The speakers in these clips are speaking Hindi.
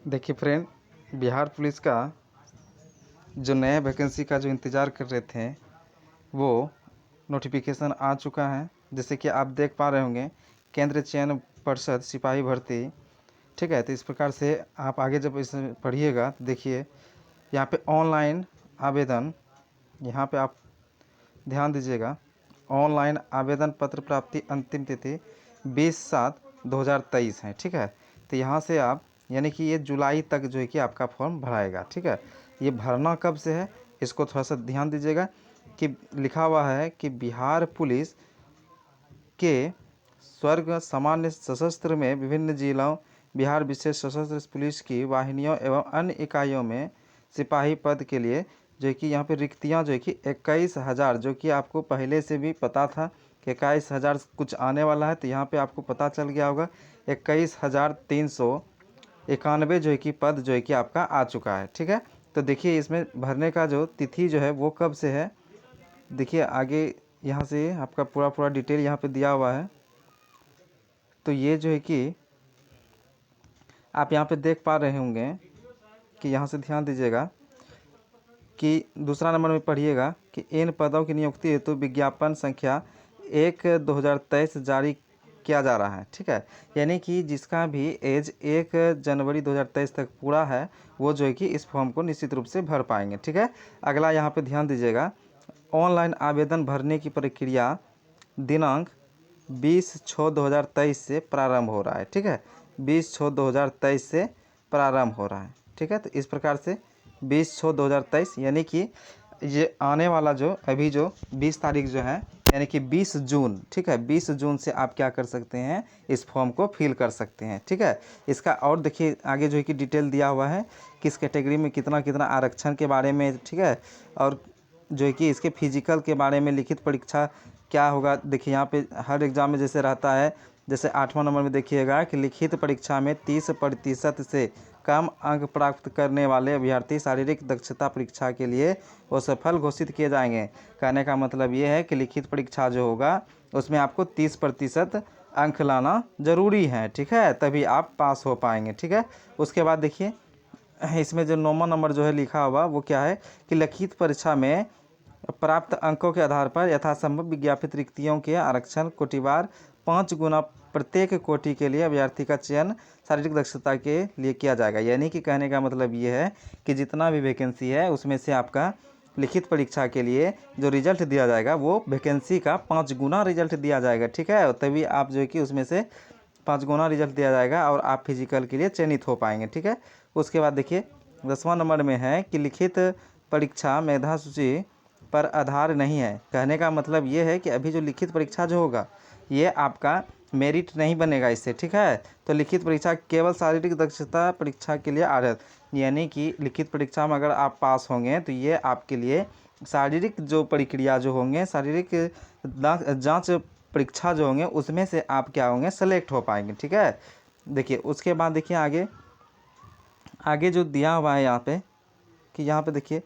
देखिए फ्रेंड, बिहार पुलिस का जो नया वैकेंसी का जो इंतज़ार कर रहे थे वो नोटिफिकेशन आ चुका है। जैसे कि आप देख पा रहे होंगे, केंद्रीय चयन पर्षद सिपाही भर्ती, ठीक है। तो इस प्रकार से आप आगे जब इसे पढ़िएगा तो देखिए यहाँ पे ऑनलाइन आवेदन, यहाँ पे आप ध्यान दीजिएगा। ऑनलाइन आवेदन पत्र प्राप्ति अंतिम तिथि 20/7/2023 है, ठीक है। तो यहाँ से आप यानी कि ये जुलाई तक जो है कि आपका फॉर्म भराएगा, ठीक है। ये भरना कब से है, इसको थोड़ा सा ध्यान दीजिएगा कि लिखा हुआ है कि बिहार पुलिस के स्वर्ग सामान्य सशस्त्र में विभिन्न जिलों, बिहार विशेष सशस्त्र पुलिस की वाहिनियों एवं अन्य इकाइयों में सिपाही पद के लिए जो कि यहाँ पे रिक्तियाँ जो है कि 21,000, जो कि आपको पहले से भी पता था कि 21,000 कुछ आने वाला है। तो यहाँ पे आपको पता चल गया होगा 21,391 जो है कि पद जो है कि आपका आ चुका है, ठीक है। तो देखिए इसमें भरने का जो तिथि जो है वो कब से है, देखिए आगे यहाँ से आपका पूरा डिटेल यहाँ पे दिया हुआ है। तो ये जो है कि आप यहाँ पे देख पा रहे होंगे कि यहाँ से ध्यान दीजिएगा कि दूसरा नंबर में पढ़िएगा कि इन पदों की नियुक्ति हेतु विज्ञापन संख्या 1/2023 जारी किया जा रहा है, ठीक है। यानी कि जिसका भी एज 1 जनवरी 2023 तक पूरा है वो जो है कि इस फॉर्म को निश्चित रूप से भर पाएंगे, ठीक है। अगला यहाँ पे ध्यान दीजिएगा, ऑनलाइन आवेदन भरने की प्रक्रिया दिनांक 20/6/2023 से प्रारंभ हो रहा है, ठीक है। 20/6/2023 से प्रारंभ हो रहा है, ठीक है। तो इस प्रकार से 20/6/2023 यानी कि ये आने वाला जो अभी जो 20 तारीख जो है यानी कि 20 जून, ठीक है। 20 जून से आप क्या कर सकते हैं, इस फॉर्म को फिल कर सकते हैं, ठीक है। इसका और देखिए आगे जो है कि डिटेल दिया हुआ है किस कैटेगरी में कितना कितना आरक्षण के बारे में, ठीक है। और जो है कि इसके फिजिकल के बारे में, लिखित परीक्षा क्या होगा, देखिए यहाँ पे हर एग्ज़ाम में जैसे रहता है, जैसे 8वां नंबर में देखिएगा कि लिखित परीक्षा में 30% से कम अंक प्राप्त करने वाले अभ्यर्थी शारीरिक दक्षता परीक्षा के लिए वो सफल घोषित किए जाएंगे। कहने का मतलब ये है कि लिखित परीक्षा जो होगा उसमें आपको 30% अंक लाना ज़रूरी है, ठीक है, तभी आप पास हो पाएंगे, ठीक है। उसके बाद देखिए इसमें जो 9वां नंबर जो है लिखा हुआ वो क्या है कि लिखित परीक्षा में प्राप्त अंकों के आधार पर यथासंभव विज्ञापित रिक्तियों के आरक्षण कोटिवार 5 गुना प्रत्येक कोटि के लिए अभ्यर्थी का चयन शारीरिक दक्षता के लिए किया जाएगा। यानी कि कहने का मतलब ये है कि जितना भी वैकेंसी है उसमें से आपका लिखित परीक्षा के लिए जो रिजल्ट दिया जाएगा वो वैकेंसी का 5 गुना रिजल्ट दिया जाएगा, ठीक है। तभी आप जो है कि उसमें से 5 गुना रिजल्ट दिया जाएगा और आप फिजिकल के लिए चयनित हो पाएंगे, ठीक है। उसके बाद देखिए 10वां नंबर में है कि लिखित परीक्षा मेधा सूची पर आधार नहीं है। कहने का मतलब ये है कि अभी जो लिखित परीक्षा जो होगा ये आपका मेरिट नहीं बनेगा इससे, ठीक है। तो लिखित परीक्षा केवल शारीरिक दक्षता परीक्षा के लिए आधार, यानी कि लिखित परीक्षा में अगर आप पास होंगे तो ये आपके लिए शारीरिक जो प्रक्रिया जो होंगे, शारीरिक जांच परीक्षा जो होंगे उसमें से आप क्या होंगे, सेलेक्ट हो पाएंगे, ठीक है। देखिए उसके बाद देखिए आगे आगे जो दिया हुआ है यहाँ पे कि यहाँ पे देखिए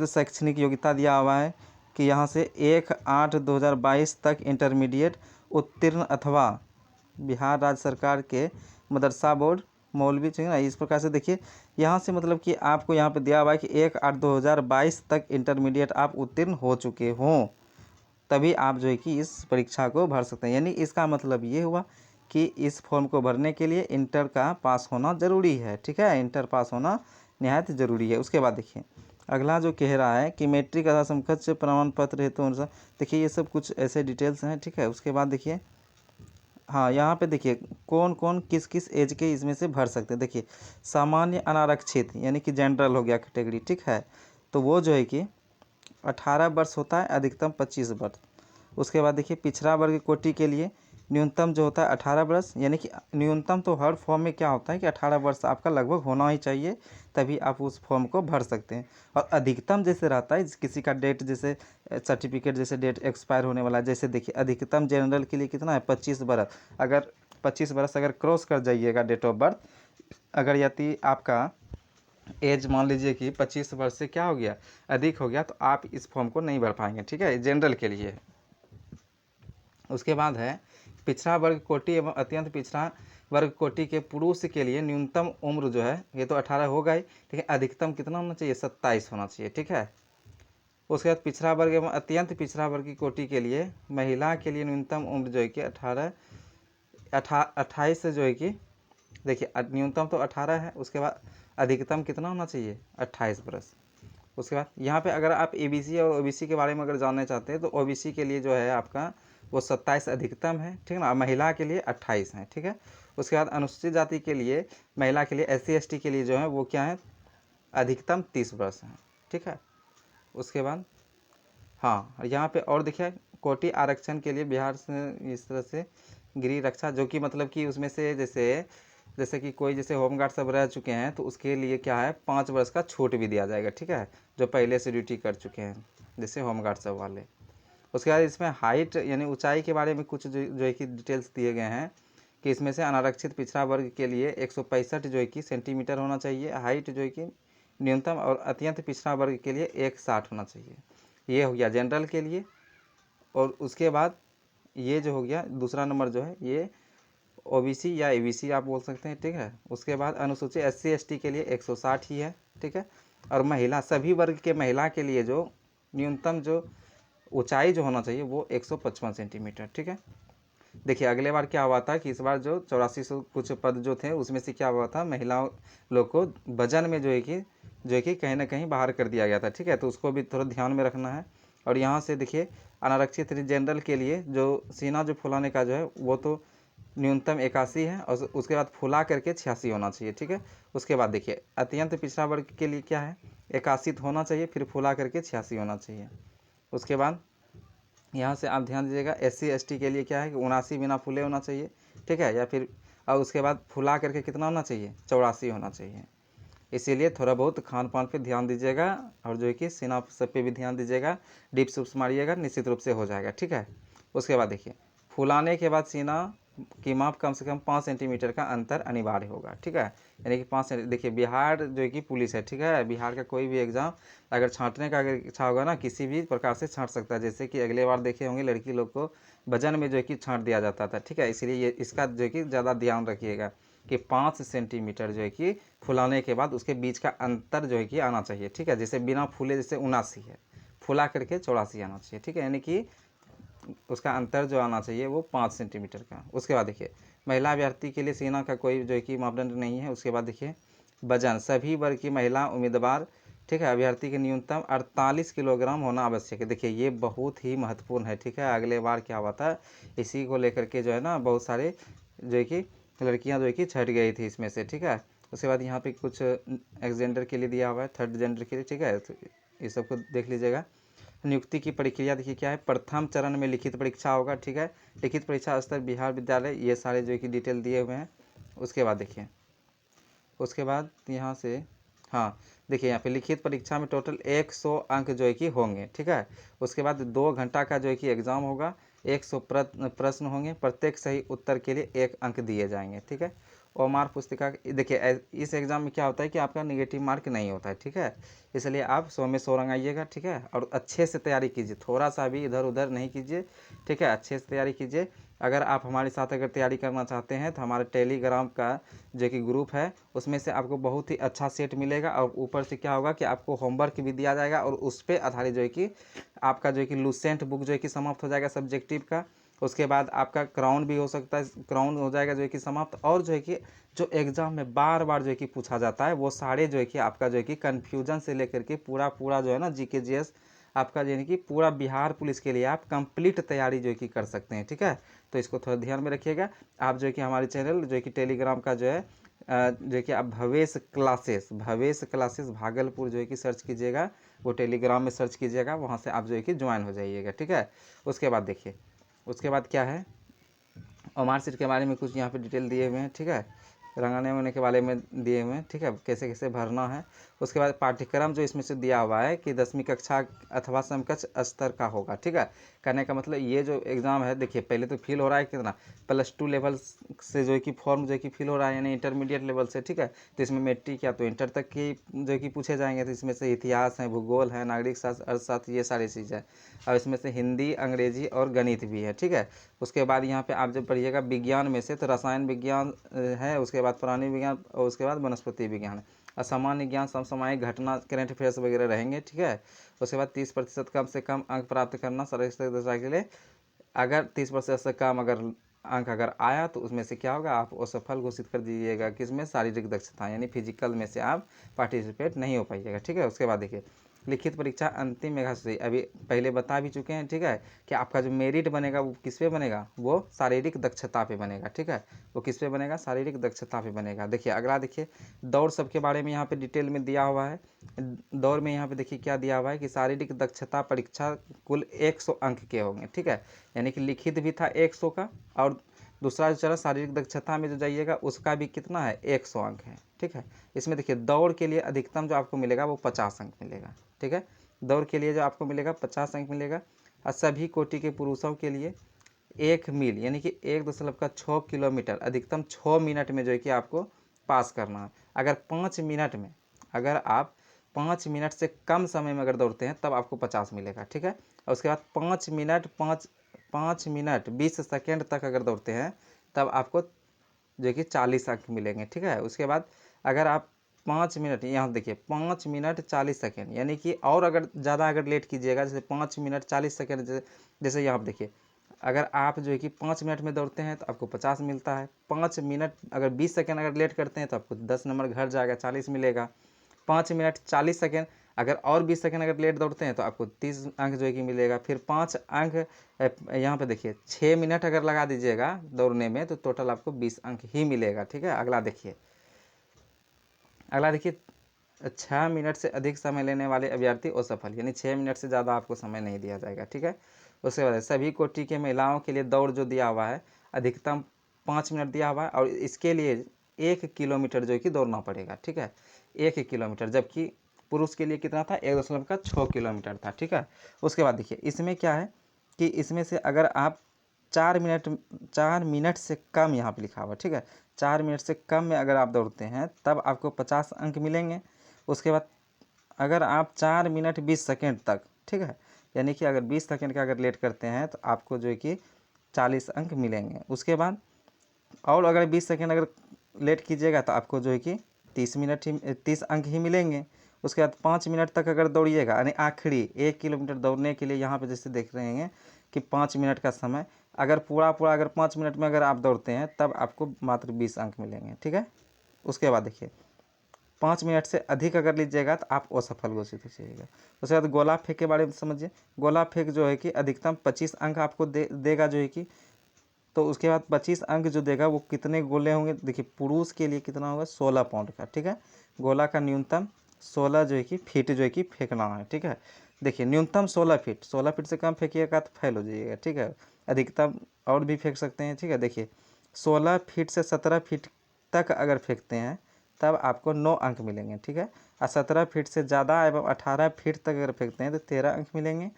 शैक्षणिक योग्यता दिया हुआ है कि यहाँ से 1/8/2022 तक इंटरमीडिएट उत्तीर्ण अथवा बिहार राज्य सरकार के मदरसा बोर्ड मौलवी चाहिए ना। इस प्रकार से देखिए यहाँ से मतलब कि आपको यहाँ पे दिया हुआ है कि 1/8/2022 तक इंटरमीडिएट आप उत्तीर्ण हो चुके हों तभी आप जो है कि इस परीक्षा को भर सकते हैं। यानी इसका मतलब ये हुआ कि इस फॉर्म को भरने के लिए इंटर का पास होना ज़रूरी है, ठीक है। इंटर पास होना निहायत ज़रूरी है। उसके बाद देखिए अगला जो कह रहा है कि मैट्रिक तथा समकक्ष प्रमाण पत्र हेतु अनुसार, देखिए ये सब कुछ ऐसे डिटेल्स हैं, ठीक है। उसके बाद देखिए हाँ यहाँ पे देखिए कौन कौन किस किस एज के इसमें से भर सकते हैं। देखिए सामान्य अनारक्षित यानी कि जनरल हो गया कैटेगरी, ठीक है। तो वो जो है कि 18 वर्ष होता है, अधिकतम 25 वर्ष। उसके बाद देखिए पिछड़ा वर्ग कोटि के लिए न्यूनतम जो होता है 18 वर्ष, यानी कि न्यूनतम तो हर फॉर्म में क्या होता है कि 18 वर्ष आपका लगभग होना ही चाहिए तभी आप उस फॉर्म को भर सकते हैं। और अधिकतम जैसे रहता है किसी का डेट जैसे सर्टिफिकेट जैसे डेट एक्सपायर होने वाला है, जैसे देखिए अधिकतम जनरल के लिए कितना है 25 वर्ष। अगर 25 वर्ष अगर क्रॉस कर जाइएगा डेट ऑफ बर्थ, अगर यदि आपका एज मान लीजिए कि 25 वर्ष से क्या हो गया अधिक हो गया तो आप इस फॉर्म को नहीं भर पाएंगे, ठीक है, जनरल के लिए। उसके बाद है पिछड़ा वर्ग कोटि एवं अत्यंत पिछड़ा वर्ग कोटि के पुरुष के लिए न्यूनतम उम्र जो है ये तो 18 होगा ही, ठीक है, अधिकतम कितना होना चाहिए, 27 होना चाहिए, ठीक है। उसके बाद पिछड़ा वर्ग एवं अत्यंत पिछड़ा वर्ग की कोटि के लिए महिला के लिए न्यूनतम उम्र जो है कि 28 से जो है कि देखिए न्यूनतम तो 18 है, उसके बाद अधिकतम कितना होना चाहिए, 28 वर्ष। उसके बाद यहाँ पे अगर आप एबीसी और ओबीसी के बारे में अगर जानना चाहते हैं तो ओबीसी के लिए जो है आपका वो 27 अधिकतम है, ठीक है ना, महिला के लिए 28 है, ठीक है। उसके बाद अनुसूचित जाति के लिए महिला के लिए SC ST के लिए जो है वो क्या है, अधिकतम 30 वर्ष है, ठीक है। उसके बाद हाँ यहाँ पे और देखिए कोटि आरक्षण के लिए बिहार से इस तरह से गृह रक्षा, जो कि मतलब कि उसमें से जैसे कि कोई जैसे होमगार्ड सब रह चुके हैं तो उसके लिए क्या है 5 वर्ष का छूट भी दिया जाएगा, ठीक है, जो पहले से ड्यूटी कर चुके हैं जैसे होमगार्ड सब वाले। उसके बाद इसमें हाइट यानी ऊंचाई के बारे में कुछ जो है कि डिटेल्स दिए गए हैं कि इसमें से अनारक्षित पिछड़ा वर्ग के लिए 165 जो है कि सेंटीमीटर होना चाहिए हाइट जो है कि न्यूनतम, और अत्यंत पिछड़ा वर्ग के लिए 160 होना चाहिए। ये हो गया जनरल के लिए। और उसके बाद ये जो हो गया दूसरा नंबर जो है ये ओबीसी या एबीसी आप बोल सकते हैं, ठीक है। उसके बाद अनुसूचित SC ST के लिए 160 ही है, ठीक है। और महिला सभी वर्ग के महिला के लिए जो न्यूनतम जो ऊंचाई जो होना चाहिए वो 155 सेंटीमीटर, ठीक है। देखिए अगले बार क्या हुआ था कि इस बार जो 8400 कुछ पद जो थे उसमें से क्या हुआ था, महिलाओं लोग को वजन में जो है कि कहीं ना कहीं बाहर कर दिया गया था, ठीक है, तो उसको भी थोड़ा ध्यान में रखना है। और यहाँ से देखिए अनारक्षित जनरल के लिए जो सीना जो फुलाने का जो है वो तो न्यूनतम 81 है, और उसके बाद फुला करके 86 होना चाहिए, ठीक है। उसके बाद देखिए अत्यंत पिछड़ा वर्ग के लिए क्या है, 81 होना चाहिए, फिर फुला करके 86 होना चाहिए। उसके बाद यहाँ से आप ध्यान दीजिएगा SC ST के लिए क्या है कि 79 बिना फूले होना चाहिए, ठीक है, या फिर और उसके बाद फुला करके कितना होना चाहिए, 84 होना चाहिए। इसीलिए थोड़ा बहुत खान पान पे ध्यान दीजिएगा और जो है कि सीना सब पे भी ध्यान दीजिएगा, डिप्स उप्स मारिएगा, निश्चित रूप से हो जाएगा, ठीक है। उसके बाद देखिए फुलाने के बाद सीना की माप कम से कम 5 सेंटीमीटर का अंतर अनिवार्य होगा, ठीक है, यानी कि 5 देखिए बिहार जो है कि पुलिस है, ठीक है, बिहार का कोई भी एग्ज़ाम अगर छांटने का अगर इच्छा होगा ना किसी भी प्रकार से छांट सकता है, जैसे कि अगले बार देखे होंगे लड़की लोग को वजन में जो है कि छांट दिया जाता था, ठीक है, इसलिए ये इसका जो है कि ज़्यादा ध्यान रखिएगा कि 5 सेंटीमीटर जो है कि फुलाने के बाद उसके बीच का अंतर जो है कि आना चाहिए, ठीक है, जैसे बिना फूले जैसे 79 है, फुला करके 84 आना चाहिए, ठीक है, यानी कि उसका अंतर जो आना चाहिए वो 5 सेंटीमीटर का। उसके बाद देखिए महिला अभ्यर्थी के लिए सीना का कोई जो है कि मापदंड नहीं है। उसके बाद देखिए वजन सभी वर्ग की महिला उम्मीदवार, ठीक है, अभ्यर्थी के न्यूनतम 48 किलोग्राम होना आवश्यक है। देखिए ये बहुत ही महत्वपूर्ण है, ठीक है, अगले बार क्या हुआ था इसी को लेकर के जो है ना बहुत सारे जो है कि लड़कियां जो है कि छट गई थी इसमें से, ठीक है। उसके बाद यहाँ पे कुछ एक्स जेंडर के लिए दिया हुआ है, थर्ड जेंडर के लिए, ठीक है, तो ये सबको देख लीजिएगा। नियुक्ति की प्रक्रिया देखिए क्या है, प्रथम चरण में लिखित परीक्षा होगा, ठीक है, लिखित परीक्षा स्तर बिहार विद्यालय, ये सारे जो है कि डिटेल दिए हुए हैं। उसके बाद देखिए उसके बाद यहाँ से हाँ देखिए यहाँ पे लिखित परीक्षा में टोटल 100 अंक जो है कि होंगे, ठीक है। उसके बाद 2 घंटा का जो है कि एग्ज़ाम होगा, 100 प्रश्न होंगे, प्रत्येक सही उत्तर के लिए 1 अंक दिए जाएंगे, ठीक है। ओमार पुस्तिका देखिए इस एग्ज़ाम में क्या होता है कि आपका नेगेटिव मार्क नहीं होता है, ठीक है, इसलिए आप 100 में 100 रंगाइएगा, ठीक है, और अच्छे से तैयारी कीजिए, थोड़ा सा भी इधर उधर नहीं कीजिए, ठीक है, अच्छे से तैयारी कीजिए। अगर आप हमारे साथ अगर तैयारी करना चाहते हैं तो हमारे टेलीग्राम का जो कि ग्रुप है उसमें से आपको बहुत ही अच्छा सेट मिलेगा, और ऊपर से क्या होगा कि आपको होमवर्क भी दिया जाएगा, और उस पर आधारित जो है कि आपका जो है कि लूसेंट बुक जो है कि समाप्त हो जाएगा सब्जेक्टिव का। उसके बाद आपका क्राउन भी हो सकता है, क्राउन हो जाएगा जो है कि समाप्त, और जो है कि जो एग्ज़ाम में बार बार जो है कि पूछा जाता है वो सारे जो है कि आपका जो है कि कन्फ्यूजन से लेकर के पूरा जो है ना GK GS आपका यानी कि पूरा बिहार पुलिस के लिए आप कंप्लीट तैयारी जो है कि कर सकते हैं, ठीक है। तो इसको थोड़ा ध्यान में रखिएगा। आप जो है कि हमारे चैनल जो है कि टेलीग्राम का जो है जो है कि आप भवेश क्लासेस भागलपुर जो है कि सर्च कीजिएगा, वो टेलीग्राम में सर्च कीजिएगा, वहाँ से आप जो है कि ज्वाइन हो जाइएगा, ठीक है। उसके बाद देखिए उसके बाद क्या है, और मार्कशीट के बारे में कुछ यहाँ पे डिटेल दिए हुए हैं, ठीक है, रंगाने होने के बारे में दिए हुए हैं, ठीक है, कैसे कैसे भरना है। उसके बाद पाठ्यक्रम जो इसमें से दिया हुआ है कि 10वीं कक्षा अथवा समकक्ष स्तर का होगा, ठीक है, कहने का मतलब ये जो एग्ज़ाम है देखिए पहले तो फिल हो रहा है कितना, +2 लेवल से जो है कि फॉर्म जो है कि फिल हो रहा है, यानी इंटरमीडिएट लेवल से, ठीक है। तो इसमें मैट्रिक या तो इंटर तक की जो है कि पूछे जाएंगे, तो इसमें से इतिहास है, भूगोल है, नागरिक शास्त्र, अर्थशास्त्र, ये सारी चीज़ है। और इसमें से हिंदी, अंग्रेजी और गणित भी है, ठीक है। उसके बाद यहाँ पे आप जब पढ़िएगा विज्ञान में से, तो रसायन विज्ञान है, उसके बाद प्राणी विज्ञान और उसके बाद वनस्पति विज्ञान, और सामान्य ज्ञान, समसामयिक घटना, करंट अफेयर्स वगैरह रहेंगे, ठीक है। उसके बाद 30% कम से कम अंक प्राप्त करना सार्वजनिक दशा के लिए। अगर 30% से कम अगर अंक अगर आया तो उसमें से क्या होगा, आप असफल घोषित कर दीजिएगा, किसमें, शारीरिक दक्षता, यानी फिजिकल में से आप पार्टिसिपेट नहीं हो पाइएगा, ठीक है। उसके बाद देखिए लिखित परीक्षा अंतिम मेघासूची, अभी पहले बता भी चुके हैं, ठीक है, कि आपका जो मेरिट बनेगा वो किस पे बनेगा, वो शारीरिक दक्षता पे बनेगा, ठीक है। वो किस पे बनेगा, शारीरिक दक्षता पे बनेगा। देखिए अगला देखिए दौड़ सबके बारे में यहाँ पे डिटेल में दिया हुआ है। दौड़ में यहाँ पे देखिए क्या दिया हुआ है कि शारीरिक दक्षता परीक्षा कुल 100 अंक के होंगे, ठीक है। यानी कि लिखित भी था 100 का, और दूसरा जो चरण शारीरिक दक्षता में जो जाइएगा उसका भी कितना है, 100 अंक है, ठीक है। इसमें देखिए दौड़ के लिए अधिकतम जो आपको मिलेगा वो 50 अंक मिलेगा, ठीक है। दौड़ के लिए जो आपको मिलेगा 50 अंक मिलेगा। और सभी कोटि के पुरुषों के लिए 1 मील यानी कि 1.6 किलोमीटर अधिकतम 6 मिनट में जो है कि आपको पास करना है। अगर 5 मिनट में, अगर आप 5 मिनट से कम समय में अगर दौड़ते हैं तब आपको 50 मिलेगा, ठीक है। और उसके बाद 5 मिनट 20 सेकेंड तक अगर दौड़ते हैं तब आपको जो कि 40 अंक मिलेंगे, ठीक है। उसके बाद अगर आप 5 मिनट, यहाँ देखिए 5 मिनट 40 सेकेंड, यानी कि और अगर ज़्यादा अगर लेट कीजिएगा, जैसे 5 मिनट 40 सेकेंड, जैसे यहाँ देखिए अगर आप जो है कि 5 मिनट में दौड़ते हैं तो आपको 50 मिलता है। 5 मिनट अगर 20 सेकेंड अगर लेट करते हैं तो आपको 10 नंबर घट जाएगा, 40 मिलेगा। 5 मिनट 40 सेकेंड अगर और 20 सेकेंड अगर लेट दौड़ते हैं तो आपको 30 अंक जो है कि मिलेगा। फिर 5 अंक यहाँ पे देखिए 6 मिनट अगर लगा दीजिएगा दौड़ने में तो टोटल आपको 20 अंक ही मिलेगा, ठीक है। अगला देखिए 6 मिनट से अधिक समय लेने वाले अभ्यर्थी असफल, यानी 6 मिनट से ज़्यादा आपको समय नहीं दिया जाएगा, ठीक है। उसके बाद सभी कोटि के महिलाओं के लिए दौड़ जो दिया हुआ है अधिकतम 5 मिनट दिया हुआ है, और इसके लिए 1 किलोमीटर जो है कि दौड़ना पड़ेगा, ठीक है, 1 किलोमीटर। जबकि पुरुष के लिए कितना था, 1.6 किलोमीटर था, ठीक है। उसके बाद देखिए इसमें क्या है कि इसमें से अगर आप 4 मिनट से कम, यहाँ पे लिखा हुआ, ठीक है, 4 मिनट से कम में अगर आप दौड़ते हैं तब आपको 50 अंक मिलेंगे। उसके बाद अगर आप 4 मिनट 20 सेकेंड तक, ठीक है, यानी कि अगर 20 सेकेंड का अगर लेट करते हैं तो आपको जो है कि 40 अंक मिलेंगे। उसके बाद और अगर 20 सेकेंड अगर लेट कीजिएगा तो आपको जो है कि 30 अंक ही मिलेंगे। उसके बाद 5 मिनट तक अगर दौड़िएगा, यानी आखिरी 1 किलोमीटर दौड़ने के लिए यहाँ पे जैसे देख रहे हैं कि 5 मिनट का समय, अगर पूरा अगर 5 मिनट में अगर आप दौड़ते हैं तब आपको मात्र 20 अंक मिलेंगे, ठीक है। उसके बाद देखिए 5 मिनट से अधिक अगर लीजिएगा तो आप असफल घोषित हो जाइएगा। उसके बाद गोला फेंक के बारे में समझिए। गोला फेंक जो है कि अधिकतम 25 अंक आपको देगा जो है कि, तो उसके बाद 25 अंक जो देगा वो कितने गोले होंगे, देखिए पुरुष के लिए कितना होगा, 16 पाउंड का, ठीक है। गोला का न्यूनतम 16 जो है कि फीट जो है कि फेंकना है, ठीक है। देखिए न्यूनतम 16 फीट से कम फेंकिएगा तो फेल हो जाइएगा, ठीक है। अधिकतम और भी फेंक सकते हैं, ठीक है। देखिए 16 फीट से 17 फीट तक अगर फेंकते हैं तब आपको 9 अंक मिलेंगे, ठीक है। और 17 फीट से ज़्यादा एवं 18 फीट तक अगर फेंकते हैं तो 13 अंक मिलेंगे।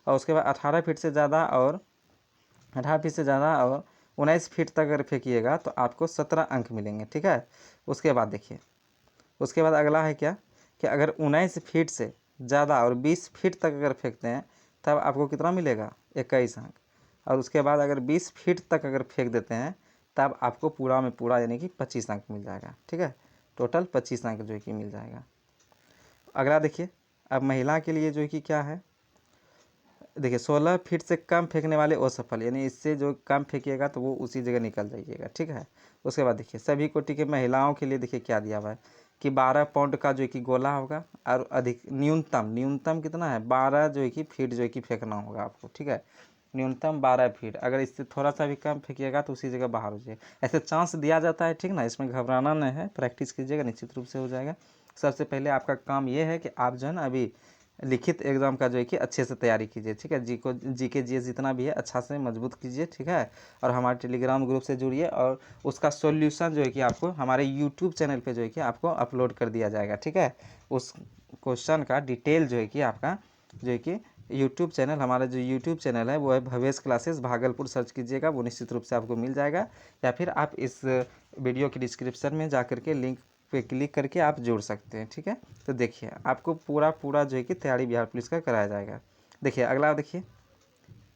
और उसके बाद 18 फीट से ज़्यादा और 19 फीट तक अगर फेंकिएगा तो आपको 17 अंक मिलेंगे, ठीक है। उसके बाद देखिए उसके बाद अगला है क्या कि अगर 19 फीट से ज़्यादा और 20 फीट तक अगर फेंकते हैं तब आपको कितना मिलेगा, 21 अंक। और उसके बाद अगर 20 फीट तक अगर फेंक देते हैं तब आपको पूरा में पूरा यानी कि 25 अंक मिल जाएगा, ठीक है। टोटल 25 अंक जो है कि मिल जाएगा। अगला देखिए अब महिला के लिए जो है कि क्या है, देखिए 16 फीट से कम फेंकने वाले असफल, यानी इससे जो कम फेंकिएगा तो वो उसी जगह निकल जाइएगा, ठीक है। उसके बाद देखिए सभी कोटि के महिलाओं के लिए देखिए क्या दिया हुआ है कि 12 पाउंड का जो है कि गोला होगा, और अधिक न्यूनतम कितना है, 12 जो है कि फीट जो है कि फेंकना होगा आपको, ठीक है। न्यूनतम 12 फीट, अगर इससे थोड़ा सा भी कम फेंकिएगा तो उसी जगह बाहर हो जाएगा। ऐसे चांस दिया जाता है, ठीक ना, इसमें घबराना नहीं है, प्रैक्टिस कीजिएगा, निश्चित रूप से हो जाएगा। सबसे पहले आपका काम ये है कि आप जो है ना अभी लिखित एग्ज़ाम का जो है कि अच्छे से तैयारी कीजिए, ठीक है। जीके जीएस जितना भी है अच्छा से मजबूत कीजिए, ठीक है। और हमारे टेलीग्राम ग्रुप से जुड़िए, और उसका सॉल्यूशन जो है कि आपको हमारे यूट्यूब चैनल पे जो है कि आपको अपलोड कर दिया जाएगा, ठीक है। उस क्वेश्चन का डिटेल जो है कि आपका जो है कि यूट्यूब चैनल, हमारा जो यूट्यूब चैनल है वो है भवेश क्लासेस भागलपुर, सर्च कीजिएगा, वो निश्चित रूप से आपको मिल जाएगा। या फिर आप इस वीडियो के डिस्क्रिप्शन में जा करके लिंक पे क्लिक करके आप जुड़ सकते हैं, ठीक है। तो देखिए आपको पूरा जो है कि तैयारी बिहार पुलिस का कराया जाएगा। देखिए अगला देखिए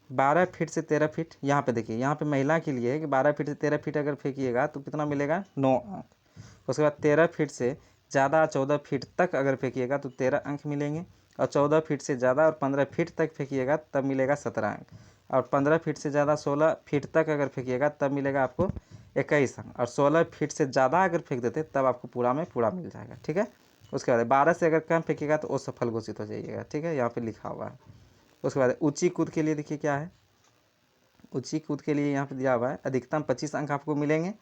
12 फीट से 13 फीट, यहाँ पे देखिए, यहाँ पे महिला के लिए है कि 12 फीट से 13 फीट अगर फेंकिएगा तो कितना मिलेगा, 9 अंक। उसके बाद 13 फीट से ज़्यादा 14 फीट तक अगर फेंकिएगा तो 13 अंक मिलेंगे, और 14 फीट से ज़्यादा और 15 फीट तक फेंकिएगा तब मिलेगा 17 अंक, और 15 फीट से ज़्यादा 16 फीट तक अगर फेंकिएगा तब मिलेगा आपको 21 अंक, और 16 फीट से ज़्यादा अगर फेंक देते तब आपको पूरा में पूरा मिल जाएगा, ठीक है। उसके बाद 12 से अगर कम फेंकिएगा तो असफल घोषित हो जाइएगा, ठीक है, यहाँ पर लिखा हुआ है। उसके बाद ऊंची कूद के लिए देखिए क्या है, ऊंची कूद के लिए यहाँ पे दिया हुआ है अधिकतम 25 अंक आपको मिलेंगे,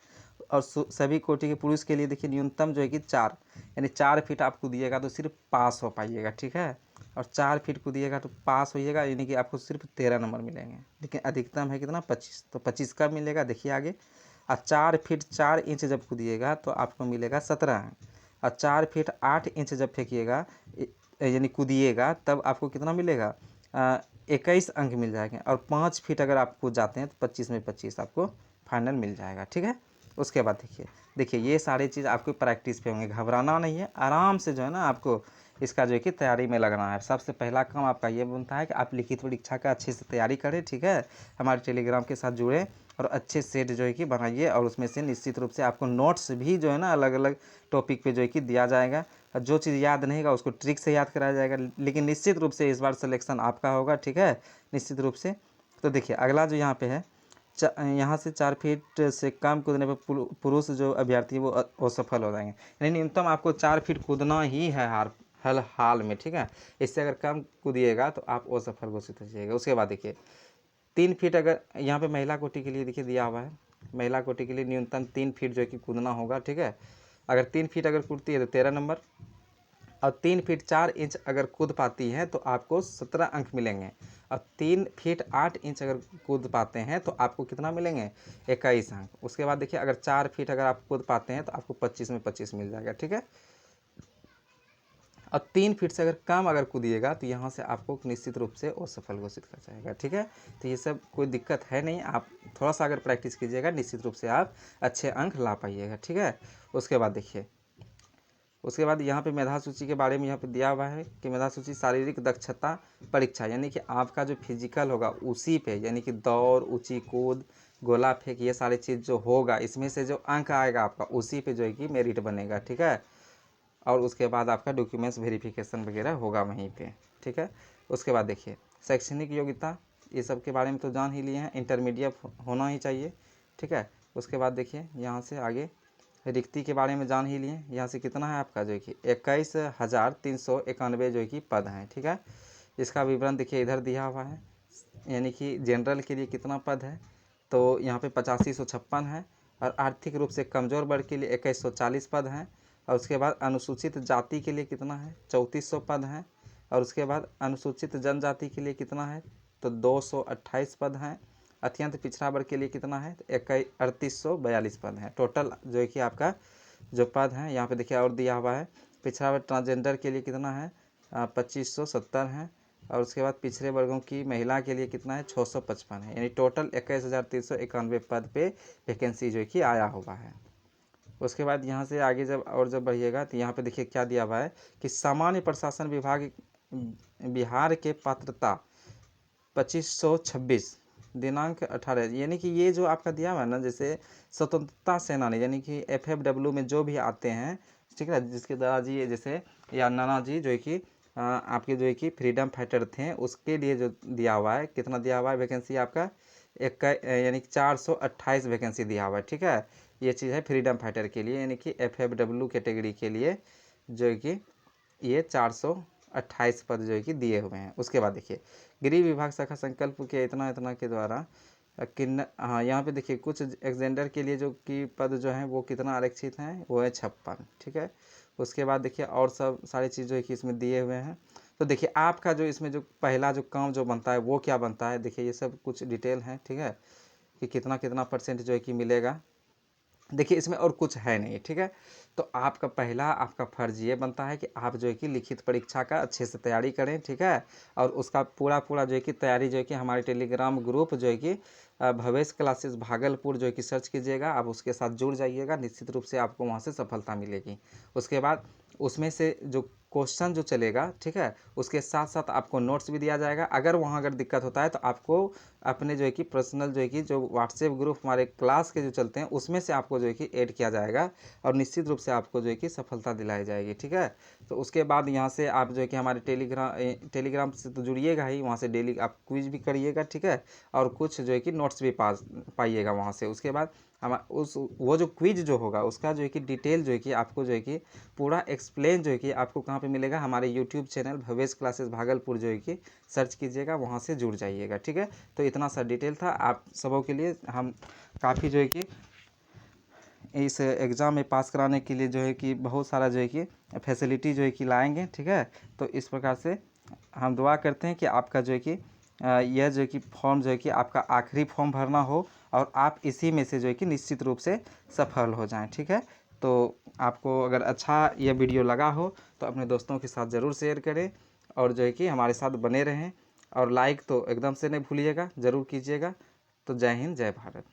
और सभी कोटि के पुरुष के लिए देखिए न्यूनतम जो है कि 4, यानी 4 फीट आप कूदिएगा तो सिर्फ पास हो पाइएगा, ठीक है, और 4 फीट कूदिएगा तो पास होइएगा, यानी कि आपको सिर्फ 13 नंबर मिलेंगे। लेकिन अधिकतम है कितना, 25, तो 25 का मिलेगा देखिए आगे। और 4 फीट 4 इंच जब कूदिएगा तो आपको मिलेगा 17 अंक, और 4 फीट 8 इंच जब फेंकिएगा यानी कूदिएगा तब आपको कितना मिलेगा, 21 अंक मिल जाएंगे, और 5 फीट अगर आप कूद जाते हैं तो 25 में 25 आपको फाइनल मिल जाएगा, ठीक है। उसके बाद देखिए ये सारी चीज़ आपको प्रैक्टिस पे होंगे, घबराना नहीं है, आराम से जो है ना आपको इसका जो है कि तैयारी में लगना है। सबसे पहला काम आपका ये बनता है कि आप लिखित परीक्षा का अच्छे से तैयारी करें, ठीक है, हमारे टेलीग्राम के साथ जुड़े और अच्छे सेट जो है कि बनाइए, और उसमें से निश्चित रूप से आपको नोट्स भी जो है ना अलग अलग टॉपिक पे जो है कि दिया जाएगा, और जो चीज़ याद नहीं होगा उसको ट्रिक से याद कराया जाएगा, लेकिन निश्चित रूप से इस बार सिलेक्शन आपका होगा, ठीक है, निश्चित रूप से। तो देखिए अगला जो यहाँ पे है, यहाँ से 4 फीट से कम कूदने पर पुरुष जो अभ्यर्थी वो असफल हो जाएंगे, यानी न्यूनतम आपको 4 फीट कूदना ही है हर हाल में, ठीक है, इससे अगर कम कूदिएगा तो आप असफल घोषित हो जाइएगा। उसके बाद देखिए 3 फीट अगर यहाँ पे महिला कोटि के लिए देखिए दिया हुआ है, महिला कोटि के लिए न्यूनतम 3 फीट जो है कि कूदना होगा, ठीक है, अगर 3 फीट अगर कूदती है तो 13 नंबर, और 3 फीट 4 इंच अगर कूद पाती है तो आपको 17 अंक मिलेंगे, और 3 फीट 8 इंच अगर कूद पाते हैं तो आपको कितना मिलेंगे, 21 अंक। उसके बाद देखिए अगर 4 फीट अगर आप कूद पाते हैं तो आपको 25 में 25 मिल जाएगा, ठीक है, और 3 फीट से अगर कम अगर कूदिएगा तो यहाँ से आपको निश्चित रूप से असफल घोषित कर जाएगा, ठीक है। तो ये सब कोई दिक्कत है नहीं, आप थोड़ा सा अगर प्रैक्टिस कीजिएगा निश्चित रूप से आप अच्छे अंक ला पाइएगा, ठीक है। उसके बाद देखिए, उसके बाद यहाँ पे मेधा सूची के बारे में यहाँ पे दिया हुआ है कि मेधा सूची शारीरिक दक्षता परीक्षा, यानी कि आपका जो फिजिकल होगा उसी पे, यानी कि दौड़, ऊंची कूद, गोला फेंक, ये सारी चीज़ जो होगा इसमें से जो अंक आएगा आपका उसी पे जो है कि मेरिट बनेगा, ठीक है, और उसके बाद आपका डॉक्यूमेंट्स वेरिफिकेशन वगैरह होगा वहीं पे, ठीक है। उसके बाद देखिए शैक्षणिक योग्यता, ये सब के बारे में तो जान ही लिए हैं, इंटरमीडिएट होना ही चाहिए, ठीक है। उसके बाद देखिए यहाँ से आगे रिक्ति के बारे में जान ही लिए, यहाँ से कितना है आपका जो है कि 21,391 जो है कि पद हैं, ठीक है। इसका विवरण देखिए इधर दिया हुआ है, यानी कि जनरल के लिए कितना पद है, तो यहाँ पे 8556 है, और आर्थिक रूप से कमज़ोर वर्ग के लिए 2140 पद हैं, और उसके बाद अनुसूचित जाति के लिए कितना है, 3400 पद हैं, और उसके बाद अनुसूचित जनजाति के लिए कितना है, तो 228 पद हैं, अत्यंत पिछड़ा वर्ग के लिए कितना है, तो 3842 पद हैं टोटल जो है कि आपका जो पद हैं यहाँ पे देखिए, और दिया हुआ है पिछड़ा वर्ग ट्रांसजेंडर के लिए कितना है, 2570 हैं, और उसके बाद पिछड़े वर्गों की महिला के लिए कितना है, 655 है, यानी टोटल 21,391 पद पे वैकेंसी जो है कि आया हुआ है। उसके बाद यहाँ से आगे जब बढ़िएगा तो यहाँ पे देखिए क्या दिया हुआ है कि सामान्य प्रशासन विभाग बिहार के पात्रता 2526 दिनांक 18, यानी कि ये जो आपका दिया हुआ है ना, जैसे स्वतंत्रता सेनानी यानी कि FFW में जो भी आते हैं, ठीक है, जिसके दादाजी जैसे या नाना जी जो है कि आपके जो है कि फ्रीडम फाइटर थे, उसके लिए जो दिया हुआ है, कितना दिया हुआ है वैकेंसी आपका, एक यानी कि 428 वैकेंसी दिया हुआ है, ठीक है। ये चीज़ है फ्रीडम फाइटर के लिए, यानी कि FFW कैटेगरी के लिए जो है कि ये 428 पद जो है कि दिए हुए हैं। उसके बाद देखिए गृह विभाग शाखा संकल्प के इतना इतना के द्वारा किन, हाँ यहाँ पे देखिए कुछ एक्जेंडर के लिए जो कि पद जो हैं वो कितना आरक्षित हैं, वो है 56, ठीक है। उसके बाद देखिए और सब सारी चीज़ जो है कि इसमें दिए हुए हैं। तो देखिए आपका जो इसमें जो पहला जो काम जो बनता है वो क्या बनता है, देखिए ये सब कुछ डिटेल है, ठीक है, कि कितना कितना % जो है कि मिलेगा। देखिए इसमें और कुछ है नहीं, ठीक है। तो आपका पहला आपका फ़र्ज़ ये बनता है कि आप जो है कि लिखित परीक्षा का अच्छे से तैयारी करें, ठीक है। और उसका पूरा जो है कि तैयारी जो है कि हमारे टेलीग्राम ग्रुप जो है कि भवेश क्लासेस भागलपुर जो है कि सर्च कीजिएगा, आप उसके साथ जुड़ जाइएगा, निश्चित रूप से आपको वहाँ से सफलता मिलेगी। उसके बाद उसमें से जो क्वेश्चन जो चलेगा, ठीक है, उसके साथ साथ आपको नोट्स भी दिया जाएगा। अगर दिक्कत होता है तो आपको अपने जो है कि पर्सनल जो है कि जो व्हाट्सएप ग्रुप हमारे क्लास के जो चलते हैं उसमें से आपको जो है कि ऐड किया जाएगा और निश्चित रूप से आपको जो है कि सफलता दिलाई जाएगी, ठीक है। तो उसके बाद यहाँ से आप जो है कि हमारे टेलीग्राम से तो जुड़िएगा ही, वहाँ से डेली आप क्विज भी करिएगा, ठीक है। और कुछ जो है कि नोट्स भी पाइएगा वहाँ से। उसके बाद हम वो जो क्विज जो होगा उसका जो है कि डिटेल जो है कि आपको जो है कि पूरा एक्सप्लेन जो है कि आपको कहाँ पे मिलेगा, हमारे YouTube channel Bhavesh classes Bhagalpur जो है कि सर्च कीजिएगा, वहाँ से जुड़ जाइएगा, ठीक है। तो इतना सा डिटेल था आप सबों के लिए। हम काफ़ी जो है कि इस एग्ज़ाम में पास कराने के लिए जो है कि बहुत सारा जो है कि फैसिलिटी जो है कि लाएंगे, ठीक है। तो इस प्रकार से हम दुआ करते हैं कि आपका जो है कि यह जो है कि फॉर्म जो है कि आपका आखिरी फॉर्म भरना हो और आप इसी में से जो है कि निश्चित रूप से सफल हो जाएं, ठीक है। तो आपको अगर अच्छा यह वीडियो लगा हो तो अपने दोस्तों के साथ ज़रूर शेयर करें और जो है कि हमारे साथ बने रहें। और लाइक तो एकदम से नहीं भूलिएगा, ज़रूर कीजिएगा। तो जय हिंद, जय भारत।